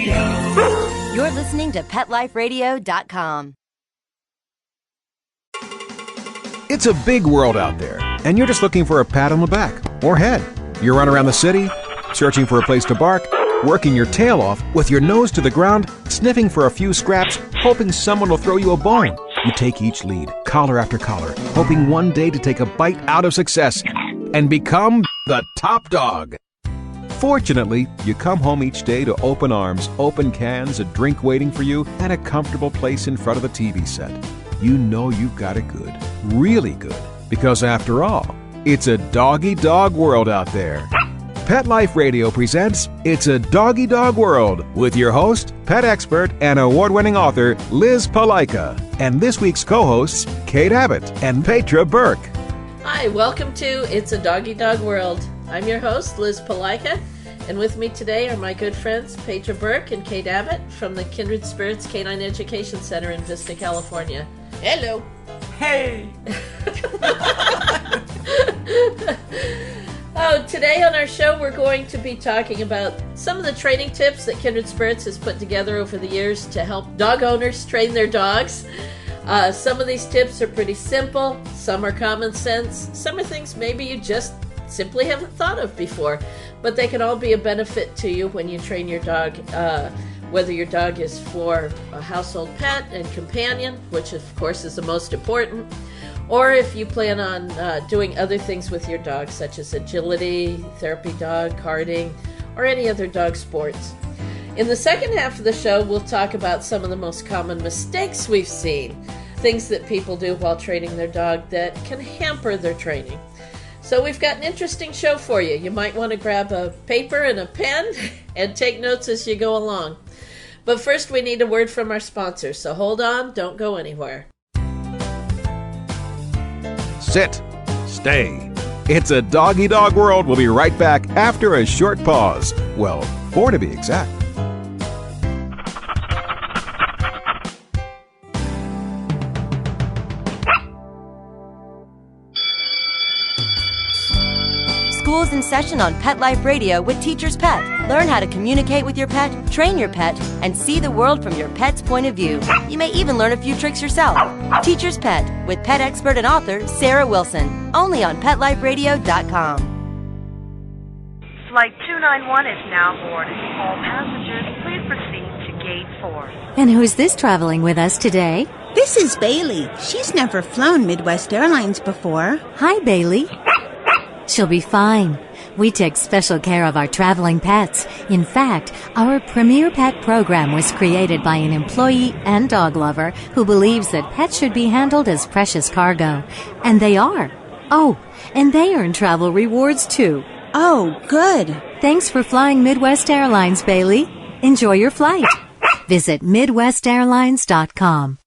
You're listening to PetLifeRadio.com. It's a big world out there, and you're just looking for a pat on the back or head. You run around the city, searching for a place to bark, working your tail off with your nose to the ground, sniffing for a few scraps, hoping someone will throw you a bone. You take each lead, collar after collar, hoping one day to take a bite out of success and become the top dog. Fortunately, you come home each day to open arms, open cans, a drink waiting for you, and a comfortable place in front of the TV set. You know you've got it good, really good, because after all, it's a doggy-dog world out there. Pet Life Radio presents It's a Doggy Dog World with your host, pet expert, and award-winning author Liz Palaika, and this week's co-hosts, Kate Abbott and Petra Burke. Hi, welcome to It's a Doggy Dog World. I'm your host, Liz Palaika, and with me today are my good friends, Petra Burke and Kate Abbott from the Kindred Spirits Canine Education Center in Vista, California. Hello. Hey. Today on our show, we're going to be talking about some of the training tips that Kindred Spirits has put together over the years to help dog owners train their dogs. Some of these tips are pretty simple. Some are common sense. Some are things maybe you just simply haven't thought of before. But they can all be a benefit to you when you train your dog, whether your dog is for a household pet and companion, which of course is the most important, or if you plan on doing other things with your dog, such as agility, therapy dog, carding, or any other dog sports. In the second half of the show, we'll talk about some of the most common mistakes we've seen, things that people do while training their dog that can hamper their training. So we've got an interesting show for you. You might want to grab a paper and a pen and take notes as you go along. But first, we need a word from our sponsors, so hold on, don't go anywhere. Sit. Stay. It's a Doggy Dog World. We'll be right back after a short pause. Well, 4 to be exact. School's in session on Pet Life Radio with Teacher's Pet. Learn how to communicate with your pet, train your pet, and see the world from your pet's point of view. You may even learn a few tricks yourself. Teacher's Pet with pet expert and author Sarah Wilson. Only on PetLifeRadio.com. Flight 291 is now boarding. All passengers, please proceed to gate 4. And who's this traveling with us today? This is Bailey. She's never flown Midwest Airlines before. Hi, Bailey. She'll be fine. We take special care of our traveling pets. In fact, our Premier Pet program was created by an employee and dog lover who believes that pets should be handled as precious cargo. And they are. Oh, and they earn travel rewards too. Oh, good. Thanks for flying Midwest Airlines, Bailey. Enjoy your flight. Visit MidwestAirlines.com.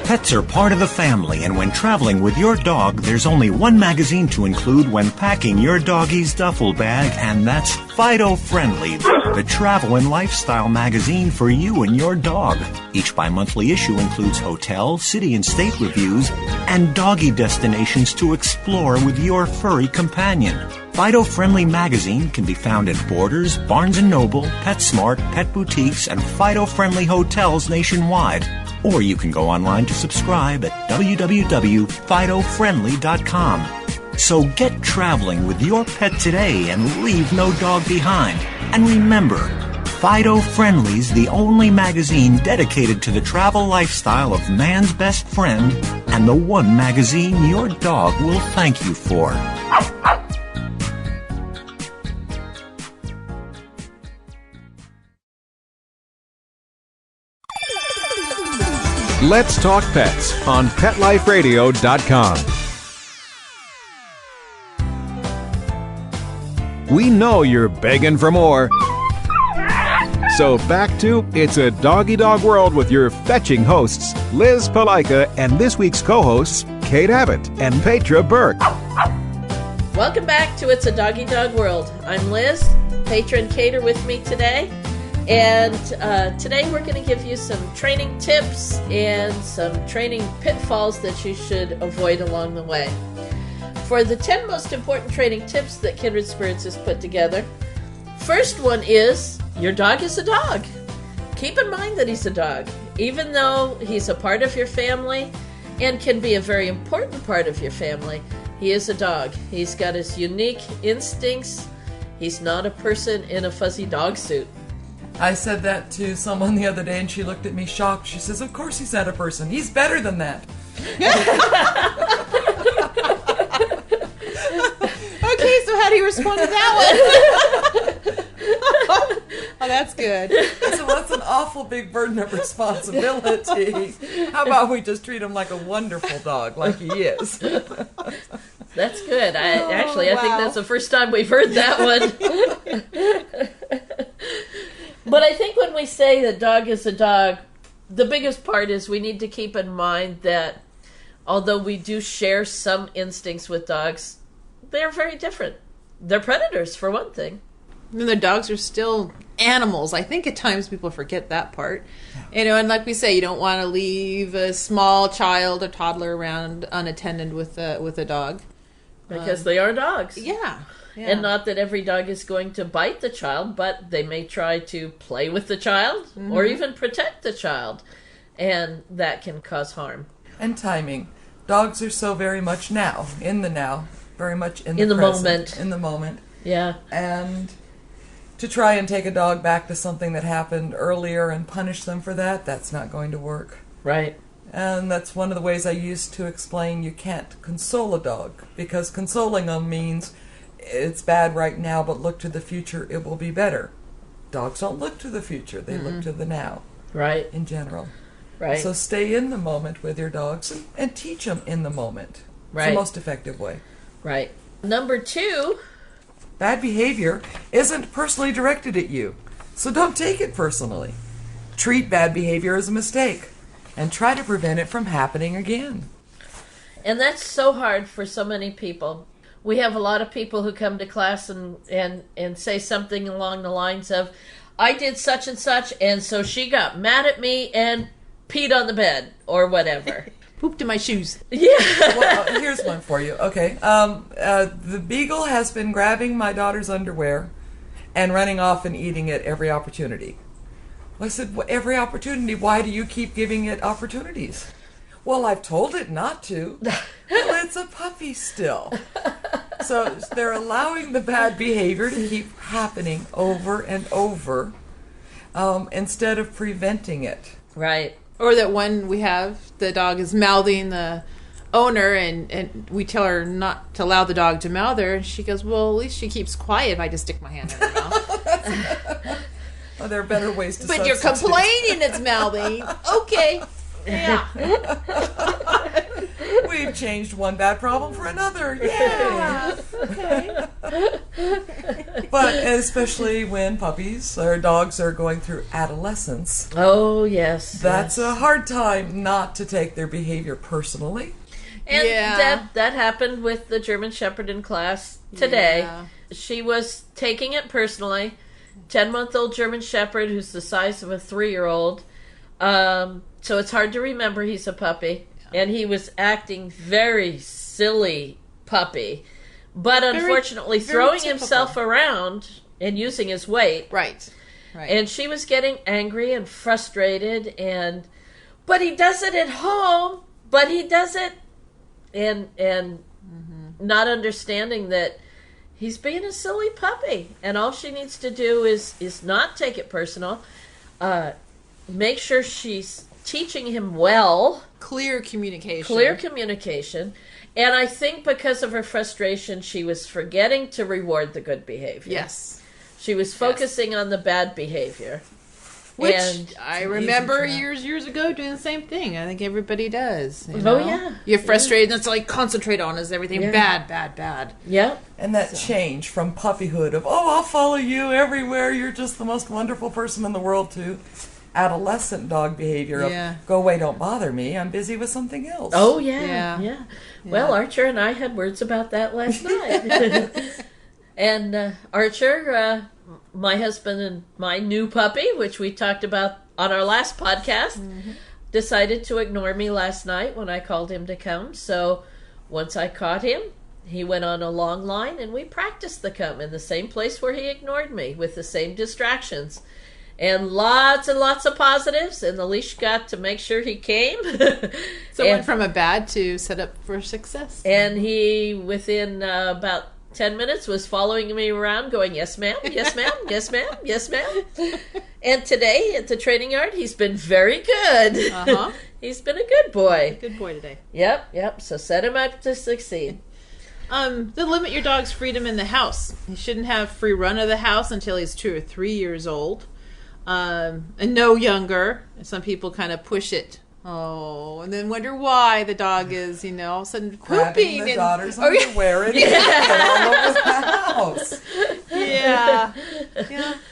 Pets are part of the family, and when traveling with your dog, there's only one magazine to include when packing your doggy's duffel bag, and that's Fido Friendly, the travel and lifestyle magazine for you and your dog. Each bi-monthly issue includes hotel, city, and state reviews, and doggy destinations to explore with your furry companion. Fido Friendly magazine can be found at Borders, Barnes & Noble, PetSmart, pet boutiques, and Fido Friendly hotels nationwide. Or you can go online to subscribe at www.fidofriendly.com. So get traveling with your pet today and leave no dog behind. And remember, Fido Friendly's the only magazine dedicated to the travel lifestyle of man's best friend, and the one magazine your dog will thank you for. Let's talk pets on PetLifeRadio.com. We know you're begging for more. So back to It's a Doggy Dog World with your fetching hosts, Liz Palaika, and this week's co-hosts, Kate Abbott and Petra Burke. Welcome back to It's a Doggy Dog World. I'm Liz. Petra and Kate are with me today. And today we're going to give you some training tips and some training pitfalls that you should avoid along the way. For the 10 most important training tips that Kindred Spirits has put together, First one is, your dog is a dog. Keep in mind that he's a dog. Even though he's a part of your family and can be a very important part of your family, he is a dog. He's got his unique instincts. He's not a person in a fuzzy dog suit. I said that to someone the other day, and she looked at me shocked. She says, of course he's not a person. He's better than that. Okay, so how do you respond to that one? Oh, that's good. So that's an awful big burden of responsibility. How about we just treat him like a wonderful dog, like he is? That's good. I wow. think that's the first time we've heard that one. But I think when we say the dog is a dog, the biggest part is we need to keep in mind that although we do share some instincts with dogs, they're very different. They're predators, for one thing. And the dogs are still animals. I think at times people forget that part. You know, and like we say, you don't want to leave a small child or toddler around unattended with a dog. Because they are dogs. Yeah. And not that every dog is going to bite the child, but they may try to play with the child or even protect the child. And that can cause harm. And timing. Dogs are so very much now, very much in the present, moment. In the moment. Yeah. And to try and take a dog back to something that happened earlier and punish them for that, that's not going to work. Right. And that's one of the ways I used to explain you can't console a dog, because consoling them means it's bad right now, but look to the future, it will be better. Dogs don't look to the future, they look to the now. Right. In general. Right. So stay in the moment with your dogs and teach them in the moment. Right. It's the most effective way. Right. Number 2. Bad behavior isn't personally directed at you, so don't take it personally. Treat bad behavior as a mistake and try to prevent it from happening again. And that's so hard for so many people. We have a lot of people who come to class and say something along the lines of, I did such and so she got mad at me and peed on the bed, or whatever. Pooped in my shoes. Yeah. Well, here's one for you. Okay. The beagle has been grabbing my daughter's underwear and running off and eating it every opportunity. Well, I said, well, every opportunity? Why do you keep giving it opportunities? Well, I've told it not to. Well, it's a puppy still. So they're allowing the bad behavior to keep happening over and over instead of preventing it. Right. Or that when we have, the dog is mouthing the owner and we tell her not to allow the dog to mouth her, and she goes, well, at least she keeps quiet if I just stick my hand in her mouth. Oh, there are better ways to But you're complaining it's mouthing. Okay. Yeah. We've changed one bad problem for another. Yeah. Okay. But especially when puppies or dogs are going through adolescence. Oh, yes. That's a hard time not to take their behavior personally. And Yeah. that happened with the German Shepherd in class today. Yeah. She was taking it personally. 10-month-old German Shepherd who's the size of a 3-year-old. So it's hard to remember he's a puppy. And he was acting very silly puppy. But unfortunately very throwing typical. himself around and using his weight. Right. And she was getting angry and frustrated, but he does it at home, but he does it and not understanding that he's being a silly puppy, and all she needs to do is not take it personal. Make sure she's teaching him well. Clear communication. And I think because of her frustration, she was forgetting to reward the good behavior. Yes. She was focusing on the bad behavior. Which And I remember years ago doing the same thing. I think everybody does. You Oh, know? yeah. You're frustrated, and it's like concentrate on is everything bad. Yeah. And that change from puppyhood of, oh, I'll follow you everywhere, you're just the most wonderful person in the world, to adolescent dog behavior of, go away, don't bother me, I'm busy with something else. Oh, yeah. Well, Archer and I had words about that last night. And Archer, my husband and my new puppy, which we talked about on our last podcast, decided to ignore me last night when I called him to come. So once I caught him, he went on a long line, and we practiced the come in the same place where he ignored me with the same distractions. And lots of positives, and the leash got to make sure he came. So it went from a bad to set up for success. And he, within about 10 minutes, was following me around going, yes, ma'am, yes, ma'am, yes, ma'am, yes, ma'am. And today at the training yard, he's been very good. Uh-huh. He's been a good boy. Good boy today. Yep. So set him up to succeed. To limit your dog's freedom in the house. He shouldn't have free run of the house until he's 2 or 3 years old. And no younger. Some people kind of push it. Oh, and then wonder why the dog is, all of a sudden grabbing pooping. the daughter's underwear and all over the house. Yeah.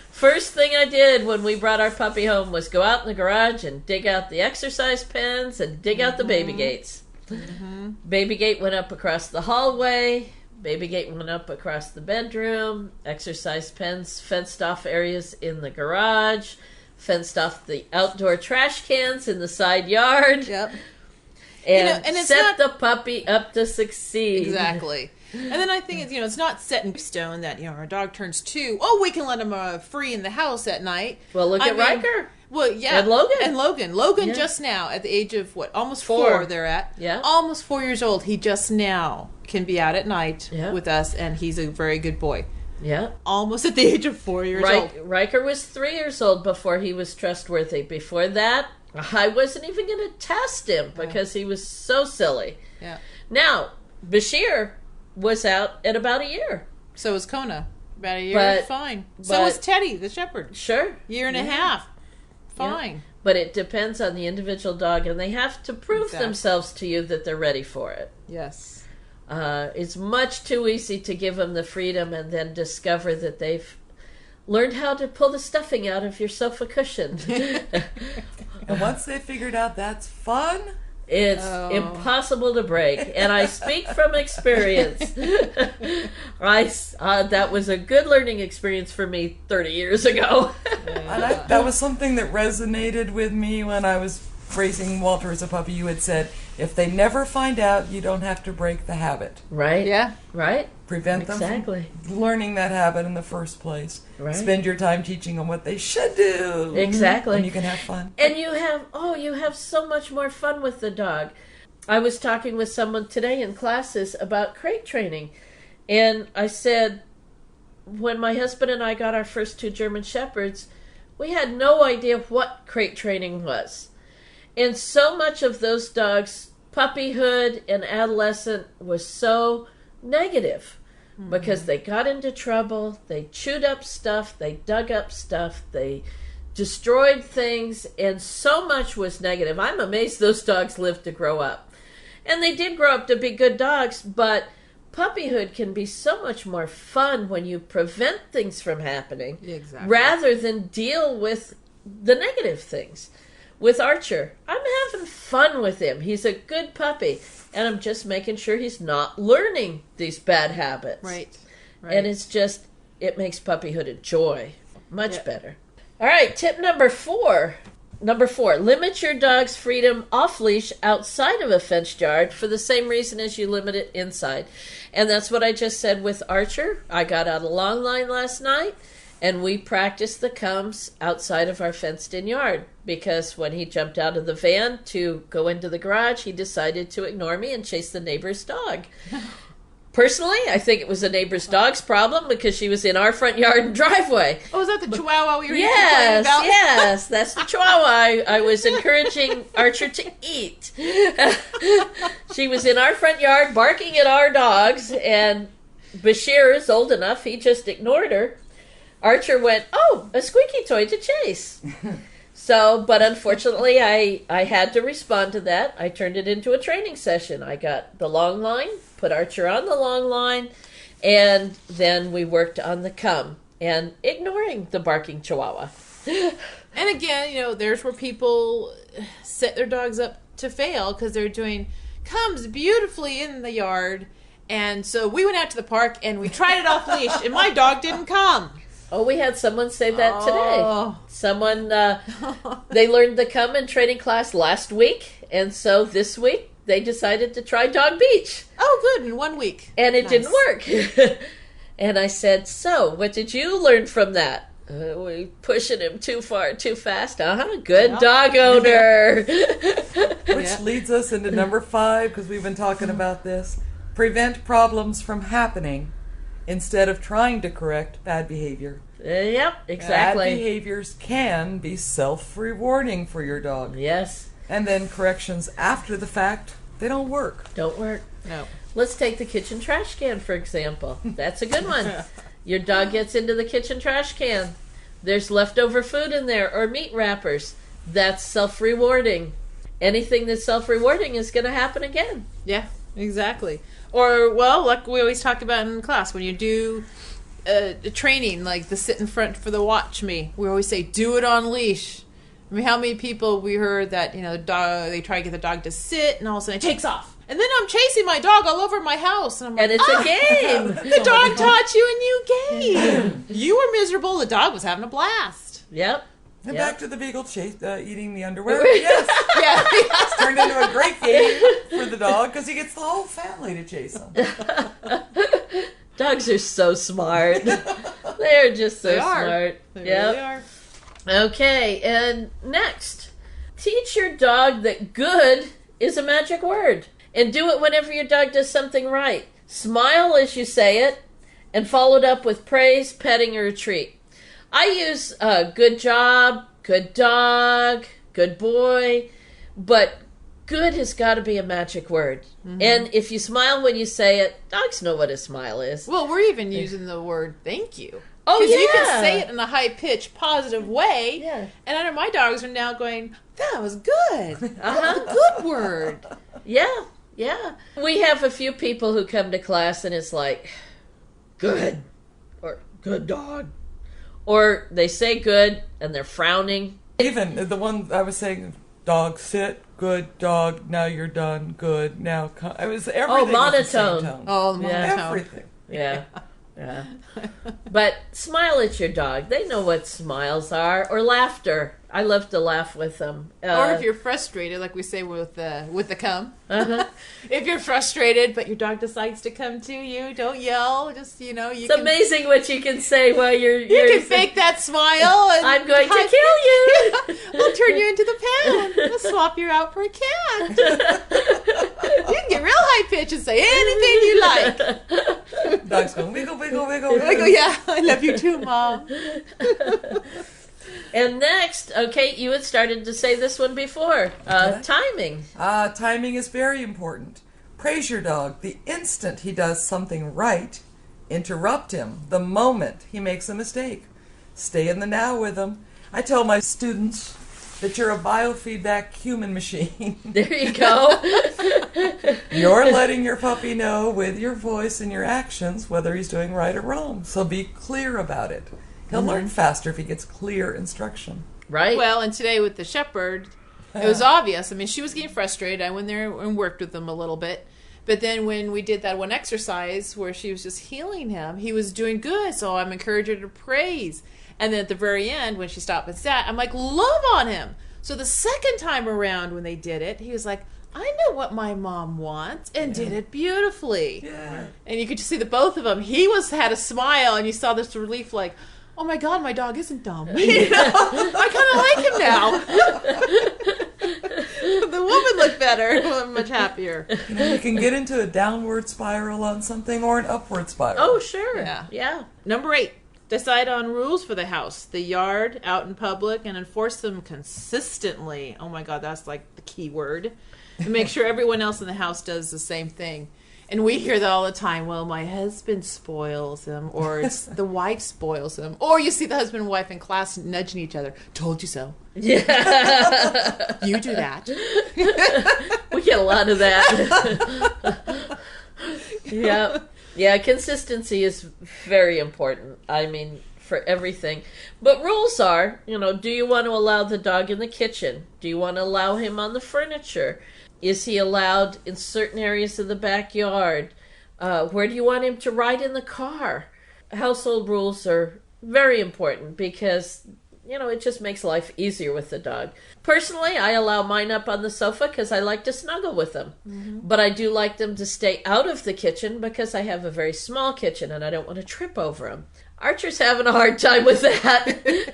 First thing I did when we brought our puppy home was go out in the garage and dig out the exercise pens and dig out the baby gates. Mm-hmm. Baby gate went up across the hallway. Baby gate went up across the bedroom. Exercise pens fenced off areas in the garage. Fenced off the outdoor trash cans in the side yard. Yep. And, and it's set the puppy up to succeed. Exactly. And then I think it's not set in stone that our dog turns 2. Oh, we can let him free in the house at night. Well, look at Riker. Well, yeah, and Logan. Logan just now at the age of almost 4. They're at almost 4 years old. He just now can be out at night with us, and he's a very good boy. Yeah. Almost at the age of 4 years old. Riker was 3 years old before he was trustworthy. Before that, I wasn't even going to test him because he was so silly. Yeah. Now, Bashir was out at about a year. So was Kona. About a year, fine. So was Teddy, the shepherd. Sure. Year and a half. Fine. Yeah. But it depends on the individual dog, and they have to prove themselves to you that they're ready for it. Yes. It's much too easy to give them the freedom and then discover that they've learned how to pull the stuffing out of your sofa cushion. And once they figured out that's fun, it's impossible to break. And I speak from experience. That was a good learning experience for me 30 years ago. And that was something that resonated with me when I was raising Walter as a puppy. You had said, if they never find out, you don't have to break the habit. Right. Yeah. Right. Prevent them from learning that habit in the first place. Right. Spend your time teaching them what they should do. Exactly. And you can have fun. And you have so much more fun with the dog. I was talking with someone today in classes about crate training. And I said, when my husband and I got our first 2 German Shepherds, we had no idea what crate training was. And so much of those dogs' puppyhood and adolescent was so negative because they got into trouble, they chewed up stuff, they dug up stuff, they destroyed things, and so much was negative. I'm amazed those dogs lived to grow up. And they did grow up to be good dogs, but puppyhood can be so much more fun when you prevent things from happening rather than deal with the negative things. With Archer, I'm having fun with him. He's a good puppy, and I'm just making sure he's not learning these bad habits. Right. And it makes puppyhood a joy. Much better. All right, tip number 4. Number 4, limit your dog's freedom off-leash outside of a fenced yard for the same reason as you limit it inside. And that's what I just said with Archer. I got out a long line last night, and we practiced the comes outside of our fenced-in yard because when he jumped out of the van to go into the garage, he decided to ignore me and chase the neighbor's dog. Personally, I think it was the neighbor's dog's problem because she was in our front yard and driveway. Oh, is that the Chihuahua we were complaining about? Yes, that's the Chihuahua I was encouraging Archer to eat. She was in our front yard barking at our dogs, and Bashir is old enough, he just ignored her. Archer went, oh, a squeaky toy to chase. But unfortunately, I had to respond to that. I turned it into a training session. I got the long line, put Archer on the long line, and then we worked on the come and ignoring the barking Chihuahua. And again, there's where people set their dogs up to fail because they're doing comes beautifully in the yard. And so we went out to the park and we tried it off leash, and my dog didn't come. Oh, we had someone say that today. Someone, they learned the come in training class last week, and so this week they decided to try Dog Beach. Oh, good, in 1 week. And it Nice. didn't work. And I said, so, what did you learn from that? We pushing him too far, too fast. Good dog owner. Which leads us into number 5, because we've been talking about this. Prevent problems from happening instead of trying to correct bad behavior. Yep, exactly. Bad behaviors can be self-rewarding for your dog. Yes. And then corrections after the fact, they don't work. Don't work. No. Let's take the kitchen trash can, for example. That's a good one. Your dog gets into the kitchen trash can. There's leftover food in there or meat wrappers. That's self-rewarding. Anything that's self-rewarding is going to happen again. Yeah, exactly. Or, well, like we always talk about in class, when you do training, like the sit in front for the watch me, we always say, do it on leash. I mean, how many people we heard that, the dog, they try to get the dog to sit, and all of a sudden it takes off. And then I'm chasing my dog all over my house. And I'm like, And it's a game. The dog taught you a new game. You were miserable. The dog was having a blast. Yep. And Yep. back to the beagle eating the underwear. Yes. Yeah. It's turned into a great game for the dog because he gets the whole family to chase him. Dogs are so smart. They're just so They are. smart. They Yep. really are. Okay, and next, teach your dog that good is a magic word. And do it whenever your dog does something right. Smile as you say it, and follow it up with praise, petting, or a treat. I use good job, good dog, good boy, but good has got to be a magic word. Mm-hmm. And if you smile when you say it, dogs know what a smile is. Well, we're even using the word thank you. Oh, Because yeah. you can say it in a high-pitched, positive way. Yeah. And I know my dogs are now going, that was good. That was a good word. Yeah, yeah. We have a few people who come to class and it's like, good, or good dog. Or they say good and they're frowning. Even the one I was saying, dog sit, good dog, now you're done, good, now come. It was everything. monotone. Was the same tone. Oh, the Yeah. monotone. Everything. Yeah. Yeah. But smile at your dog. They know what smiles are. Or laughter. I love to laugh with them. Or if you're frustrated, like we say with the come. Uh-huh. If you're frustrated, but your dog decides to come to you, don't yell. Just, you it's can... amazing what you can say while you're... You can fake that smile. And I'm going to kill you. We'll turn you into the pound. We'll swap you out for a cat. You can get real high pitch and say anything you like. Dogs go wiggle, wiggle, wiggle, I go, wiggle. yeah, I love you too, Mom. And next, okay, you had started to say this one before. Timing. Timing is very important. Praise your dog the instant he does something right. Interrupt him the moment he makes a mistake. Stay in the now with him. I tell my students that you're a biofeedback human machine. There you go. You're letting your puppy know with your voice and your actions whether he's doing right or wrong. So be clear about it. He'll learn faster if he gets clear instruction. Right. Well, and today with the shepherd, it was obvious. I mean, she was getting frustrated. I went there and worked with him a little bit. But then when we did that one exercise where she was just healing him, he was doing good. So I'm encouraging her to praise. And then at the very end, when she stopped and sat, I'm like, love on him. So the second time around when they did it, he was like, I know what my mom wants, and did it beautifully. Yeah. And you could just see the both of them. He had a smile, and you saw this relief like, oh my God, my dog isn't dumb. I kind of like him now. The woman looked better, much happier. You can get into a downward spiral on something or an upward spiral. Oh, sure. Yeah. Number 8, decide on rules for the house, the yard, out in public, and enforce them consistently. Oh my God, that's like the key word. And make sure everyone else in the house does the same thing. And we hear that all the time. Well, my husband spoils him, or it's the wife spoils him. Or you see the husband and wife in class nudging each other. Told you so. Yeah. You do that. We get a lot of that. Yeah. Yeah, consistency is very important. I mean, for everything. But rules are, do you want to allow the dog in the kitchen? Do you want to allow him on the furniture? Is he allowed in certain areas of the backyard? Where do you want him to ride in the car? Household rules are very important because, it just makes life easier with the dog. Personally, I allow mine up on the sofa because I like to snuggle with them. But I do like them to stay out of the kitchen because I have a very small kitchen and I don't want to trip over them. Archer's having a hard time with that.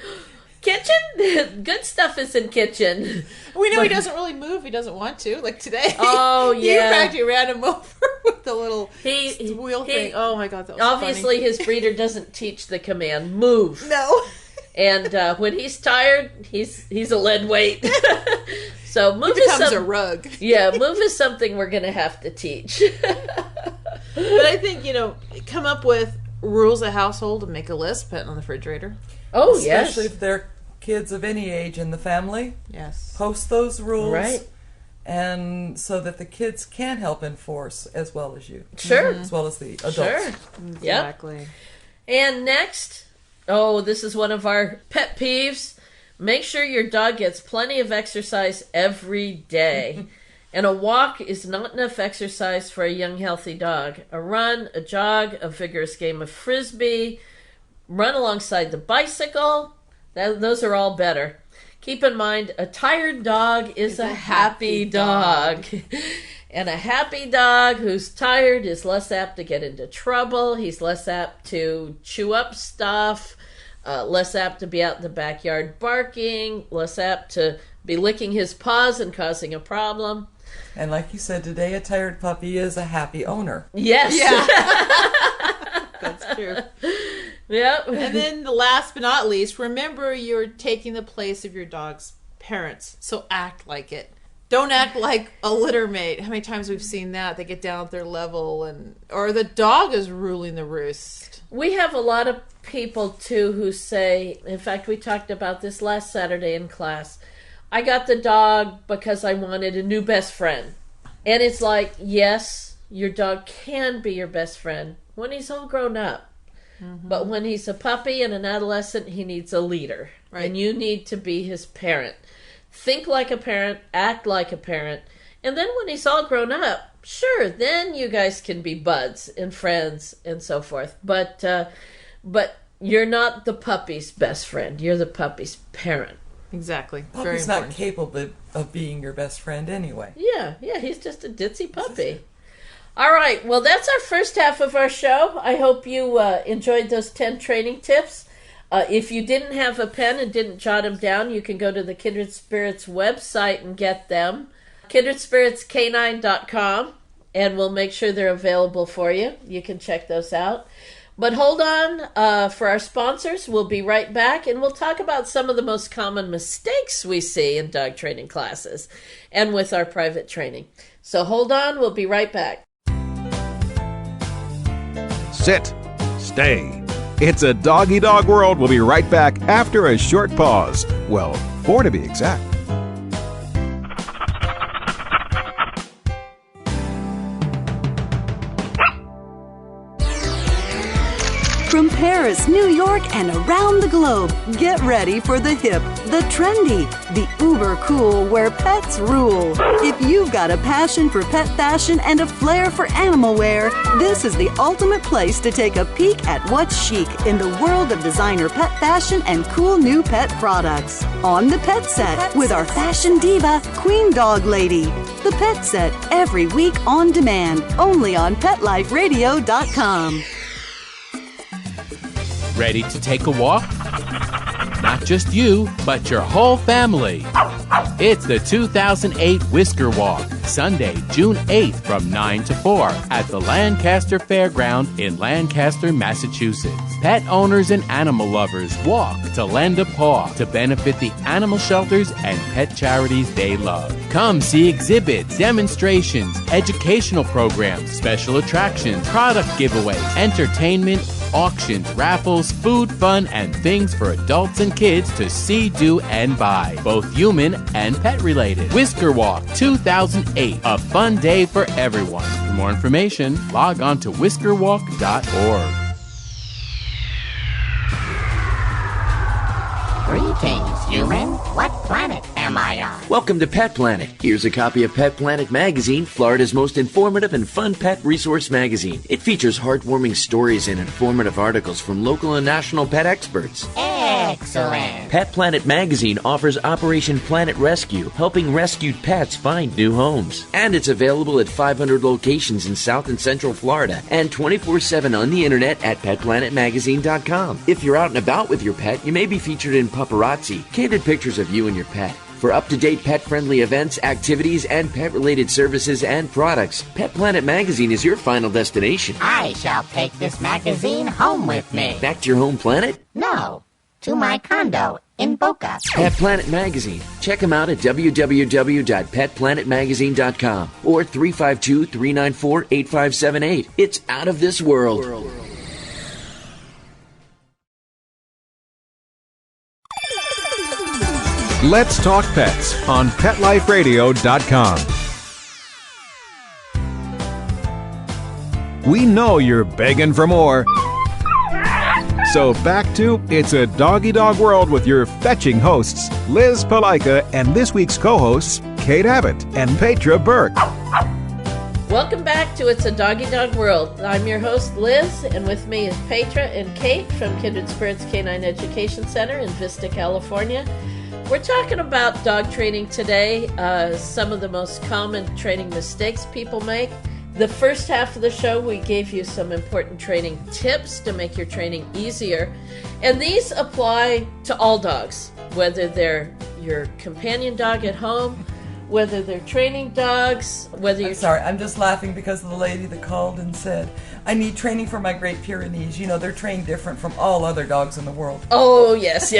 Kitchen? Good stuff is in kitchen. We know he doesn't really move. He doesn't want to. Like today. Oh, yeah. You practically ran him over with the little wheel thing. Oh, my God. That was obviously, funny. his breeder doesn't teach the command, move. No. And when he's tired, he's a lead weight. So move he becomes a rug. Yeah, move is something we're going to have to teach. But I think, come up with rules of household and make a list, put it on the refrigerator. Oh, Especially if they're kids of any age in the family. Yes. Post those rules. Right. And so that the kids can help enforce as well as you. Sure. As well as the adults. Sure. Exactly. Yep. And next, this is one of our pet peeves. Make sure your dog gets plenty of exercise every day. And a walk is not enough exercise for a young, healthy dog. A run, a jog, a vigorous game of frisbee, run alongside the bicycle, those are all better. Keep in mind, a tired dog is a happy dog. And a happy dog who's tired is less apt to get into trouble. He's less apt to chew up stuff, less apt to be out in the backyard barking, less apt to be licking his paws and causing a problem. And like you said today, a tired puppy is a happy owner. Yes. Yeah. That's true. Yep. And then the last but not least, remember you're taking the place of your dog's parents. So act like it. Don't act like a litter mate. How many times we've seen that? They get down at their level or the dog is ruling the roost. We have a lot of people too who say, in fact, we talked about this last Saturday in class, I got the dog because I wanted a new best friend. And it's like, yes, your dog can be your best friend when he's all grown up. But when he's a puppy and an adolescent, he needs a leader. Right. And you need to be his parent. Think like a parent, act like a parent. And then when he's all grown up, sure, then you guys can be buds and friends and so forth. But you're not the puppy's best friend. You're the puppy's parent. Exactly. Puppy's not capable of being your best friend anyway. Yeah, he's just a ditzy puppy. All right, well, that's our first half of our show. I hope you enjoyed those 10 training tips. If you didn't have a pen and didn't jot them down, you can go to the Kindred Spirits website and get them. KindredSpiritsCanine.com, and we'll make sure they're available for you. You can check those out. But hold on for our sponsors. We'll be right back, and we'll talk about some of the most common mistakes we see in dog training classes and with our private training. So hold on. We'll be right back. Sit. Stay. It's a dog-eat-dog world. We'll be right back after a short pause. Well, 4 to be exact. From Paris, New York, and around the globe, get ready for the hip, the trendy, the uber cool where pets rule. If you've got a passion for pet fashion and a flair for animal wear, this is the ultimate place to take a peek at what's chic in the world of designer pet fashion and cool new pet products. On the Pet Set with our fashion diva, Queen Dog Lady. The Pet Set, every week on demand, only on PetLifeRadio.com. Ready to take a walk? Not just you, but your whole family. It's the 2008 Whisker Walk, Sunday, June 8th from 9 to 4 at the Lancaster Fairground in Lancaster, Massachusetts. Pet owners and animal lovers walk to lend a paw to benefit the animal shelters and pet charities they love. Come see exhibits, demonstrations, educational programs, special attractions, product giveaways, entertainment, auctions, raffles, food, fun, and things for adults and kids to see, do, and buy, both human and pet related. Whisker Walk 2008, a fun day for everyone. For more information, log on to whiskerwalk.org. Greetings, human. What planet am I on? Welcome to Pet Planet. Here's a copy of Pet Planet Magazine, Florida's most informative and fun pet resource magazine. It features heartwarming stories and informative articles from local and national pet experts. Hey, Excellent. Pet Planet Magazine offers Operation Planet Rescue, helping rescued pets find new homes. And it's available at 500 locations in South and Central Florida and 24/7 on the internet at petplanetmagazine.com. If you're out and about with your pet, you may be featured in paparazzi, candid pictures of you and your pet. For up-to-date pet-friendly events, activities, and pet-related services and products, Pet Planet Magazine is your final destination. I shall take this magazine home with me. Back to your home planet? No, to my condo in Boca. Pet Planet Magazine. Check them out at www.petplanetmagazine.com or 352-394-8578. It's out of this world. Let's Talk Pets on PetLifeRadio.com. We know you're begging for more. So back to It's a Doggy Dog World with your fetching hosts, Liz Palika, and this week's co-hosts, Kate Abbott and Petra Burke. Welcome back to It's a Doggy Dog World. I'm your host, Liz, and with me is Petra and Kate from Kindred Spirits Canine Education Center in Vista, California. We're talking about dog training today, some of the most common training mistakes people make. The first half of the show, we gave you some important training tips to make your training easier. And these apply to all dogs, whether they're your companion dog at home, whether they're training dogs, whether you're... Sorry, I'm just laughing because of the lady that called and said, I need training for my Great Pyrenees. You know, they're trained different from all other dogs in the world. Oh, yes.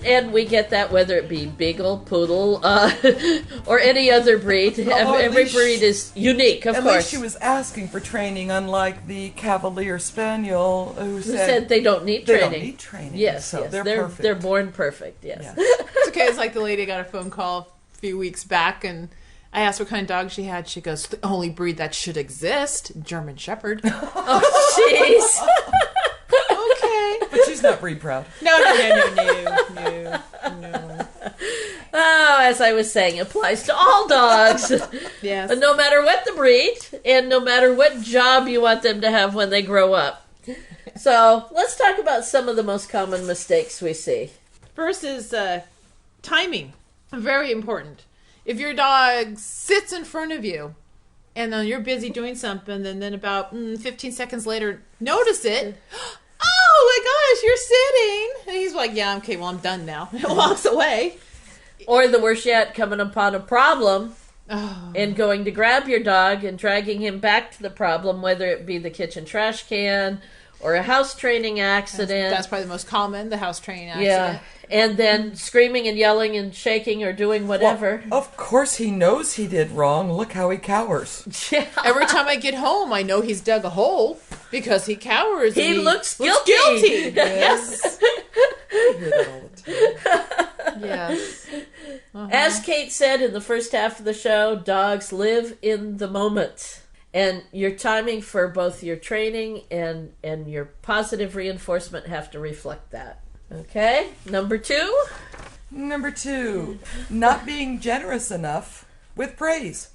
And we get that whether it be Beagle, Poodle, or any other breed. Every breed is unique, of course. At least she was asking for training, unlike the Cavalier Spaniel who said they don't need training. They don't need training. Yes, so yes. they're perfect. They're born perfect, yes. It's okay. It's like the lady got a phone call a few weeks back, and I asked what kind of dog she had. She goes, the only breed that should exist, German Shepherd. Oh, jeez. Okay. But she's not breed proud. No. Oh, as I was saying, it applies to all dogs. Yes. No matter what the breed, and no matter what job you want them to have when they grow up. So, let's talk about some of the most common mistakes we see. First is timing. Very important. If your dog sits in front of you and then you're busy doing something and then about 15 seconds later notice it, oh my gosh, you're sitting. And he's like, yeah, okay, well, I'm done now. And walks away. Or the worst yet, coming upon a problem and going to grab your dog and dragging him back to the problem, whether it be the kitchen trash can or a house training accident. That's probably the most common, the house training accident. Yeah. And then screaming and yelling and shaking or doing whatever. Well, of course he knows he did wrong. Look how he cowers. Yeah. Every time I get home, I know he's dug a hole because he cowers. He looks guilty. Yes. I hear that all the time. Yes. As Kate said in the first half of the show, dogs live in the moment. And your timing for both your training and your positive reinforcement have to reflect that. Okay, number two, not being generous enough with praise.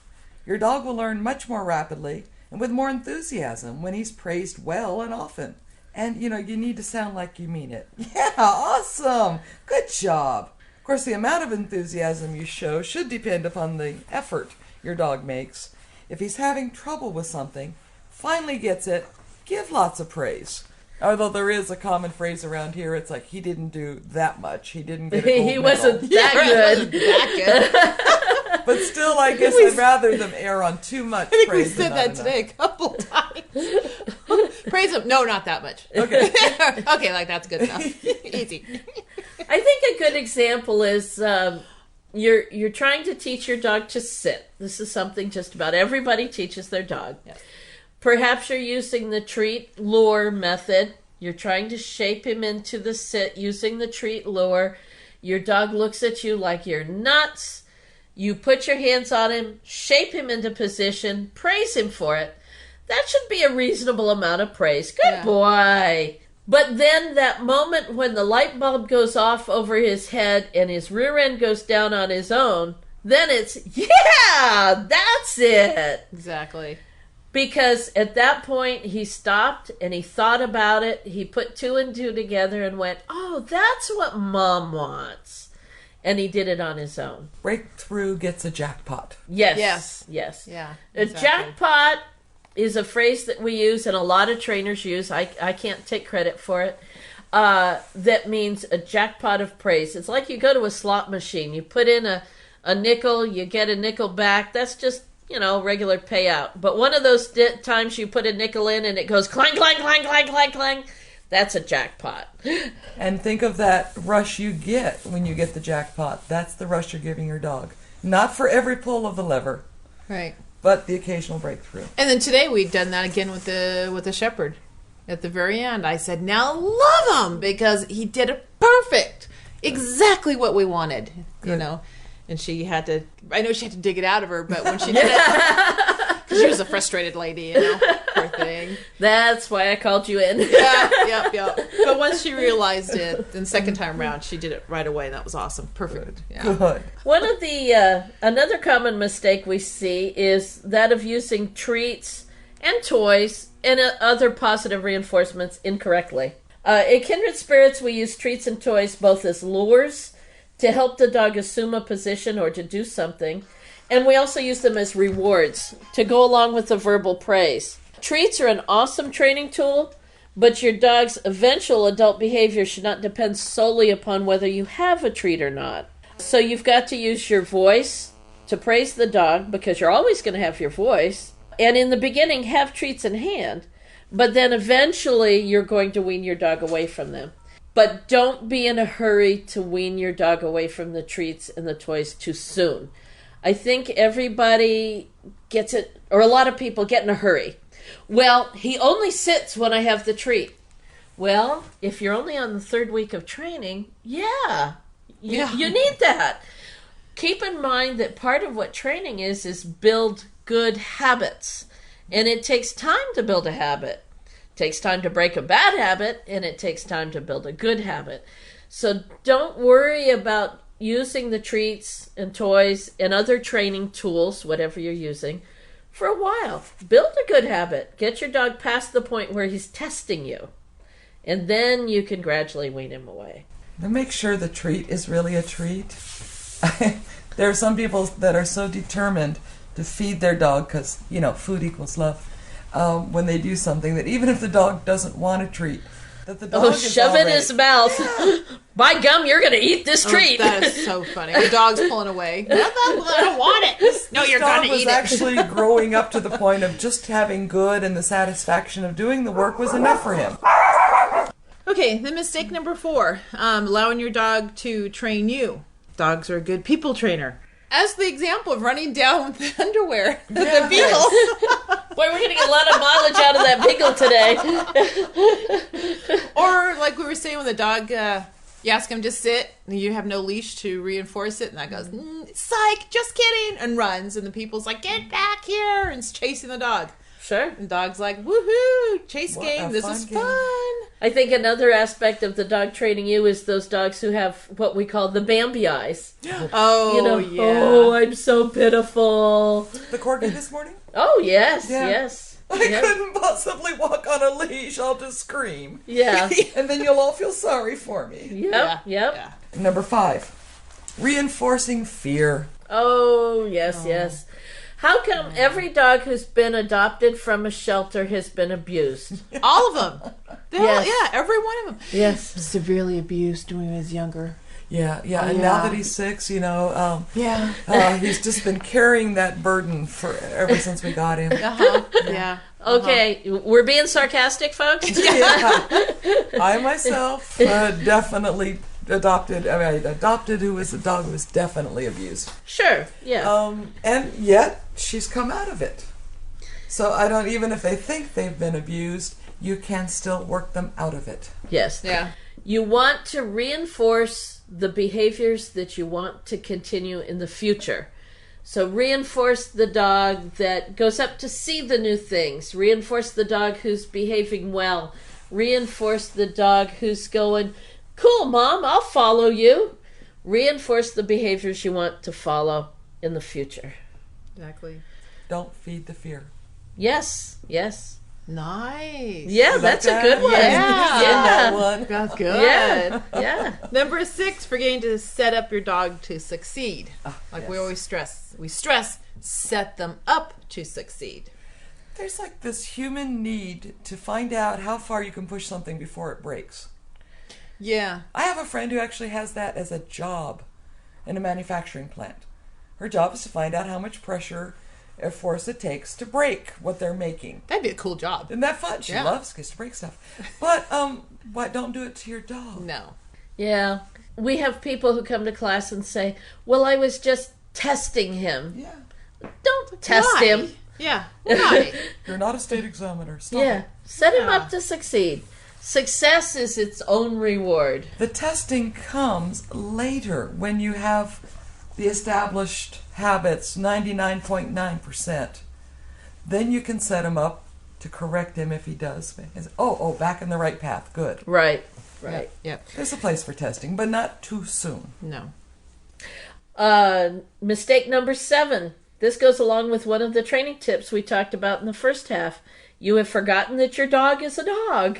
Your dog will learn much more rapidly and with more enthusiasm when he's praised well and often. And, you need to sound like you mean it. Yeah, awesome. Good job. Of course, the amount of enthusiasm you show should depend upon the effort your dog makes. If he's having trouble with something, finally gets it, give lots of praise. Although there is a common phrase around here, it's like, he didn't do that much. He didn't get a gold he medal. wasn't that good. But still, I guess I'd rather them err on too much I think praise we said than that not today a couple times. Praise him. No, not that much. Okay. Okay, like that's good enough. Easy. I think a good example is you're trying to teach your dog to sit. This is something just about everybody teaches their dog. Yes. Perhaps you're using the treat lure method. You're trying to shape him into the sit using the treat lure. Your dog looks at you like you're nuts. You put your hands on him, shape him into position, praise him for it. That should be a reasonable amount of praise. Good boy. But then that moment when the light bulb goes off over his head and his rear end goes down on his own, then it's, yeah, that's it. Exactly. Because at that point, he stopped and he thought about it. He put 2 and 2 together and went, oh, that's what Mom wants. And he did it on his own. Breakthrough gets a jackpot. Yes. Yeah. A jackpot is a phrase that we use and a lot of trainers use. I can't take credit for it. That means a jackpot of praise. It's like you go to a slot machine. You put in a nickel, you get a nickel back. That's just, regular payout. But one of those times you put a nickel in and it goes clang, clang, clang, clang, clang, clang. That's a jackpot. And think of that rush you get when you get the jackpot. That's the rush you're giving your dog. Not for every pull of the lever. Right. But the occasional breakthrough. And then today we've done that again with the shepherd. At the very end, I said, now love him, because he did it perfect. Exactly what we wanted, And she had to, I know she had to dig it out of her, but when she did it, because she was a frustrated lady, poor thing. That's why I called you in. Yeah. But once she realized it, then second time around, she did it right away. That was awesome. Perfect. Yeah. Good. One of the, another common mistake we see is that of using treats and toys and other positive reinforcements incorrectly. At Kindred Spirits, we use treats and toys both as lures to help the dog assume a position or to do something, and we also use them as rewards to go along with the verbal praise. Treats are an awesome training tool, but your dog's eventual adult behavior should not depend solely upon whether you have a treat or not. So you've got to use your voice to praise the dog, because you're always going to have your voice. And in the beginning, have treats in hand, but then eventually you're going to wean your dog away from them. But don't be in a hurry to wean your dog away from the treats and the toys too soon. I think everybody gets it, or a lot of people get in a hurry. Well, he only sits when I have the treat. Well, if you're only on the 3rd week of training, you need that. Keep in mind that part of what training is build good habits. And it takes time to build a habit. It takes time to break a bad habit, and it takes time to build a good habit. So don't worry about using the treats and toys and other training tools, whatever you're using, for a while. Build a good habit. Get your dog past the point where he's testing you. And then you can gradually wean him away. And make sure the treat is really a treat. There are some people that are so determined to feed their dog, because, food equals love, when they do something, that even if the dog doesn't want a treat, that the dog is shove already, it in his mouth. By gum, you're going to eat this treat. That is so funny. The dog's pulling away. I don't want it. No, you're going to eat it. This dog was actually growing up to the point of just having good, and the satisfaction of doing the work was enough for him. Okay, then mistake number 4, allowing your dog to train you. Dogs are a good people trainer. As the example of running down with the underwear, the beagle. Boy, we're going to get a lot of mileage out of that beagle today. Or like we were saying, when the dog, you ask him to sit, and you have no leash to reinforce it, and that goes, psych, just kidding, and runs, and the people's like, get back here, and it's chasing the dog. Sure. And the dog's like, woohoo, chase game, this is fun. I think another aspect of the dog training you is those dogs who have what we call the Bambi eyes. Oh, yeah. Oh, I'm so pitiful. The corgi this morning? Oh, yes. I couldn't possibly walk on a leash. I'll just scream. Yeah. And then you'll all feel sorry for me. Yep. Number 5, reinforcing fear. Oh, yes. How come every dog who's been adopted from a shelter has been abused? All of them. Yes. Yeah, every one of them. Yes. Severely abused when he was younger. Yeah. And now that he's 6, he's just been carrying that burden ever since we got him. Yeah. Okay, we're being sarcastic, folks? I myself definitely adopted a dog who was definitely abused. Sure, yeah. And yet, she's come out of it. So I don't, even if they think they've been abused, you can still work them out of it. Yes. Yeah. You want to reinforce the behaviors that you want to continue in the future. So reinforce the dog that goes up to see the new things. Reinforce the dog who's behaving well. Reinforce the dog who's going, cool, Mom, I'll follow you. Reinforce the behaviors you want to follow in the future. Exactly. Don't feed the fear. Yes, yes. Nice. Yeah, that's a good one. Yeah. One. That's good. Yeah, yeah. Number 6, forgetting to set up your dog to succeed. We always stress. We stress, set them up to succeed. There's like this human need to find out how far you can push something before it breaks. Yeah. I have a friend who actually has that as a job in a manufacturing plant. Her job is to find out how much pressure or force it takes to break what they're making. That'd be a cool job. Isn't that fun? She loves to break stuff. But what? Don't do it to your dog. No. Yeah. We have people who come to class and say, well, I was just testing him. Yeah. Don't test Why? him. Yeah. Why? You're not a state examiner. Stop Yeah. it. Set him up to succeed. Success is its own reward. The testing comes later when you have the established habits, 99.9%. Then you can set him up to correct him if he does. Back in the right path. Good. Right. Yep. There's a place for testing, but not too soon. No. Mistake number 7. This goes along with one of the training tips we talked about in the first half. You have forgotten that your dog is a dog.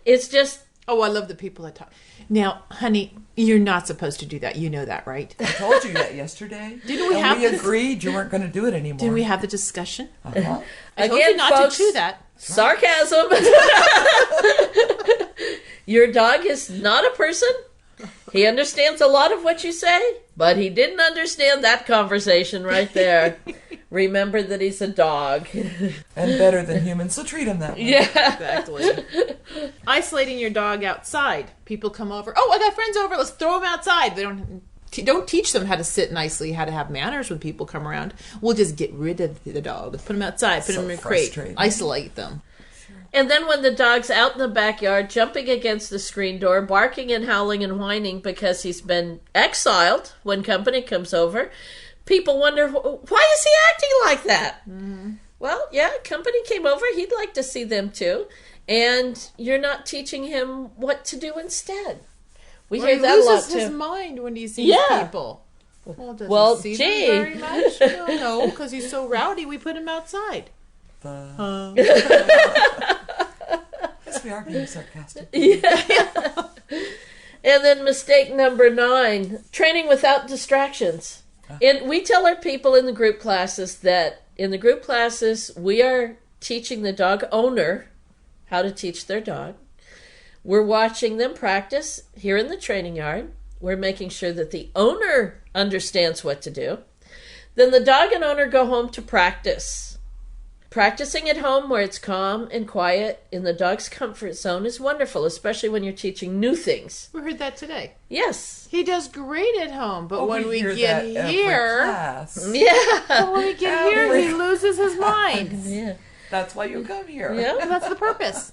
It's just... Oh, I love the people that talk. Now, honey, you're not supposed to do that. You know that, right? I told you that yesterday. Didn't we have this? Agreed you weren't going to do it anymore. Didn't we have the discussion? Uh-huh. I told you not folks, to do that. Sarcasm. Your dog is not a person. He understands a lot of what you say, but he didn't understand that conversation right there. Remember that he's a dog. And better than humans, so treat him that way. Yeah. Exactly. Isolating your dog outside. People come over. Oh, I got friends over. Let's throw them outside. They don't teach them how to sit nicely, how to have manners when people come around. We'll just get rid of the dog. Let's put them outside. Put them in a crate. Isolate them. And then when the dog's out in the backyard, jumping against the screen door, barking and howling and whining because he's been exiled when company comes over, people wonder, why is he acting like that? Mm-hmm. Well, yeah, company came over. He'd like to see them too. And you're not teaching him what to do instead. We hear that a lot too. He loses his mind when he sees people. Well, does he see them very much? No, because he's so rowdy, we put him outside. Yes, we are being sarcastic. Yeah. And then mistake number 9, training without distractions. And we tell our people in the group classes that in the group classes, we are teaching the dog owner how to teach their dog. We're watching them practice here in the training yard. We're making sure that the owner understands what to do. Then the dog and owner go home to practice. Practicing at home where it's calm and quiet in the dog's comfort zone is wonderful, especially when you're teaching new things. We heard that today. Yes. He does great at home, but when we get Yeah. But when we get here, he loses his mind. Yeah. That's why you come here. Yeah. And that's the purpose.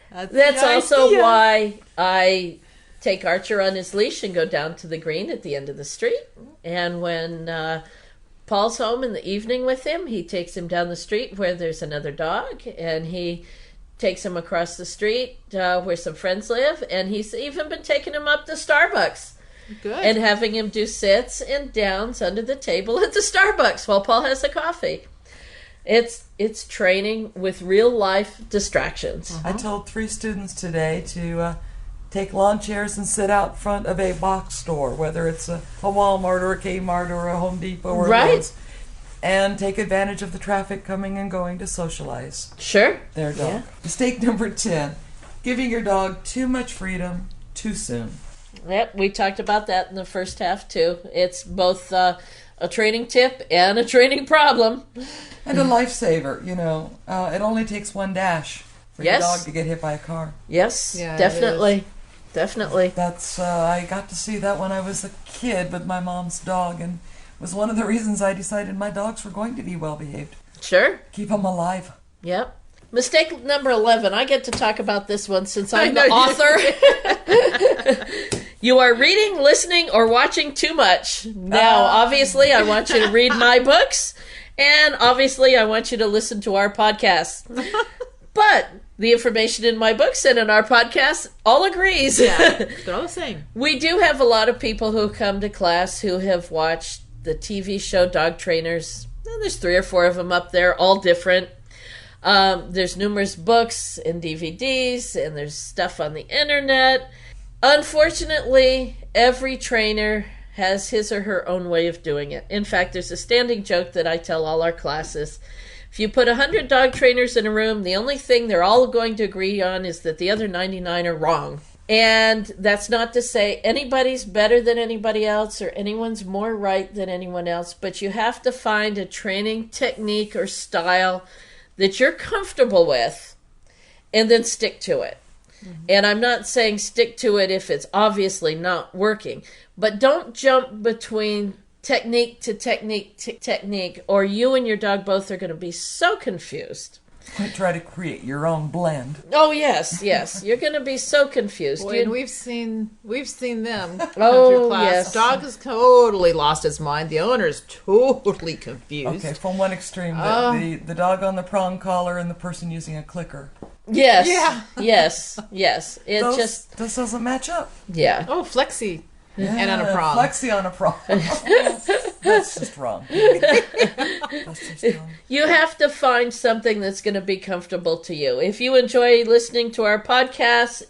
That's the also idea. why I take Archer on his leash and go down to the green at the end of the street. And when Paul's home in the evening with him, he takes him down the street where there's another dog, and he takes him across the street where some friends live, and he's even been taking him up to Starbucks. Good. And having him do sits and downs under the table at the Starbucks while Paul has a coffee. It's training with real life distractions. I told 3 students today to take lawn chairs and sit out front of a box store, whether it's a Walmart or a Kmart or a Home Depot or Lowe's, and take advantage of the traffic coming and going to socialize. Sure. Their dog. Yeah. Mistake number 10, giving your dog too much freedom too soon. Yep, we talked about that in the first half too. It's both a training tip and a training problem. And a lifesaver, you know. It only takes one dash for your dog to get hit by a car. Yes, definitely. Definitely. That's I got to see that when I was a kid with my mom's dog, and was one of the reasons I decided my dogs were going to be well behaved. Sure. Keep them alive. Yep. Mistake number 11. I get to talk about this one since I'm the author. You are reading, listening, or watching too much. Now, obviously, I want you to read my books, and obviously, I want you to listen to our podcast. But the information in my books and in our podcast all agrees. Yeah, they're all the same. We do have a lot of people who come to class who have watched the TV show Dog Trainers. There's 3 or 4 of them up there, all different. There's numerous books and DVDs, and there's stuff on the internet. Unfortunately, every trainer has his or her own way of doing it. In fact, there's a standing joke that I tell all our classes. If you put 100 dog trainers in a room, the only thing they're all going to agree on is that the other 99 are wrong. And that's not to say anybody's better than anybody else or anyone's more right than anyone else, but you have to find a training technique or style that you're comfortable with and then stick to it. And I'm not saying stick to it if it's obviously not working, but don't jump between technique to technique to technique, or you and your dog both are going to be so confused. Try to create your own blend. Oh yes, yes, you're going to be so confused. Boy, and we've seen them come Oh, through class. yes. Dog has totally lost his mind. The owner's totally confused. Okay, from one extreme, the dog on the prong collar and the person using a clicker. Yes, Yeah. yes. It This doesn't match up. yeah. Oh, flexi. Yeah, And on a prong. Flexi on a prong. That's just wrong. That's just wrong. You have to find something that's going to be comfortable to you. If you enjoy listening to our podcasts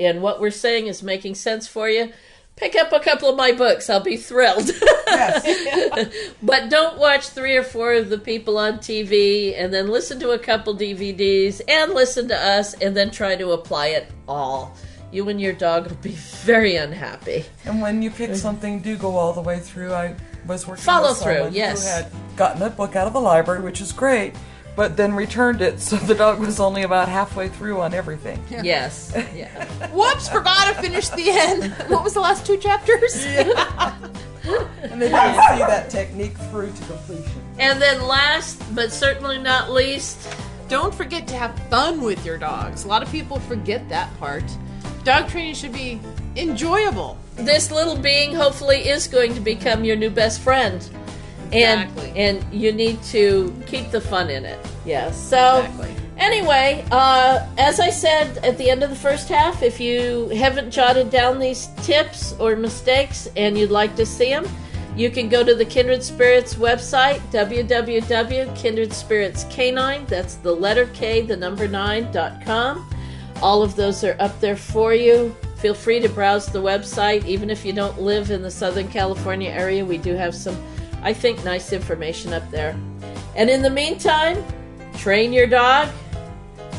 and what we're saying is making sense for you, pick up a couple of my books. I'll be thrilled. Yes. But don't watch 3 or 4 of the people on TV and then listen to a couple DVDs and listen to us and then try to apply it all. You and your dog will be very unhappy. And when you pick something, do go all the way through. I was working Follow with someone through, yes. who had gotten a book out of the library, which is great, but then returned it, so the dog was only about halfway through on everything. Yes. Yeah. Whoops, forgot to finish the end. What was the last 2 chapters? And they didn't see that technique through to completion. And then last, but certainly not least, Don't forget to have fun with your dogs. A lot of people forget that part. Dog training should be enjoyable. this little being hopefully is going to become your new best friend. And Exactly. and you need to keep the fun in it. Yeah. So Exactly. anyway, as I said at the end of the first half, if you haven't jotted down these tips or mistakes and you'd like to see them, you can go to the Kindred Spirits website, www.kindredspiritscanine, that's the letter K, the number 9.com. All of those are up there for you. Feel free to browse the website. Even if you don't live in the Southern California area, we do have some, I think, nice information up there. And in the meantime, train your dog.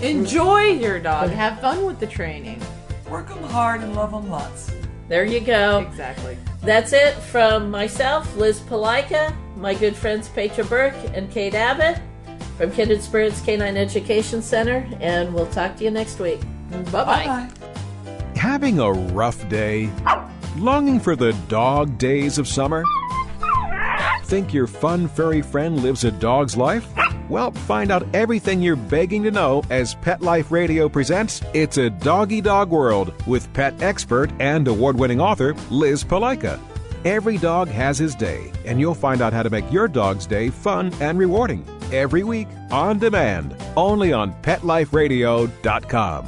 Enjoy your dog. Have fun with the training. Work them hard and love them lots. There you go. Exactly. That's it from myself, Liz Palika, my good friends Petra Burke and Kate Abbott from Kindred Spirits Canine Education Center, and we'll talk to you next week. Bye-bye. Bye. Having a rough day? Longing for the dog days of summer? Think your fun furry friend lives a dog's life? Well, find out everything you're begging to know as Pet Life Radio presents It's a Doggy Dog World with pet expert and award-winning author Liz Palika. Every dog has his day, and you'll find out how to make your dog's day fun and rewarding. Every week, on demand, only on PetLifeRadio.com.